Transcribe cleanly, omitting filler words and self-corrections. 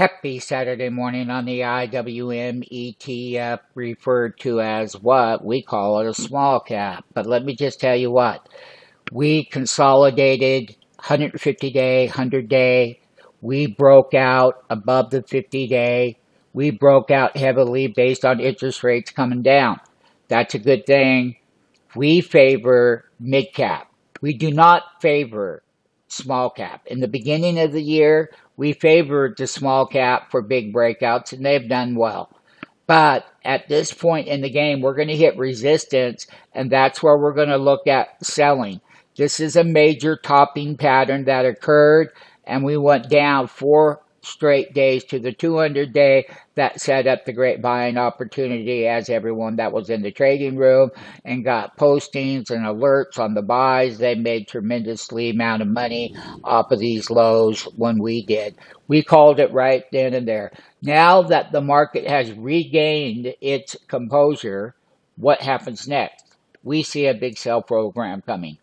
Happy Saturday morning on the IWM ETF, referred to as what we call it, a small cap. But let me just tell you what, we consolidated 150-day, 100-day. We broke out above the 50-day. We broke out heavily based on interest rates coming down. That's a good thing. We favor mid cap. We do not favor small cap. In the beginning of the year, we favored the small cap for big breakouts, and they've done well. But at this point in the game, we're going to hit resistance, and that's where we're going to look at selling. This is a major topping pattern that occurred, and we went down 4 straight days to the 200-day. That set up the great buying opportunity as everyone that was in the trading room and got postings and alerts on the buys. They made tremendously amount of money off of these lows when we did. We called it right then and there. Now that the market has regained its composure, what happens next? We see a big sell program coming.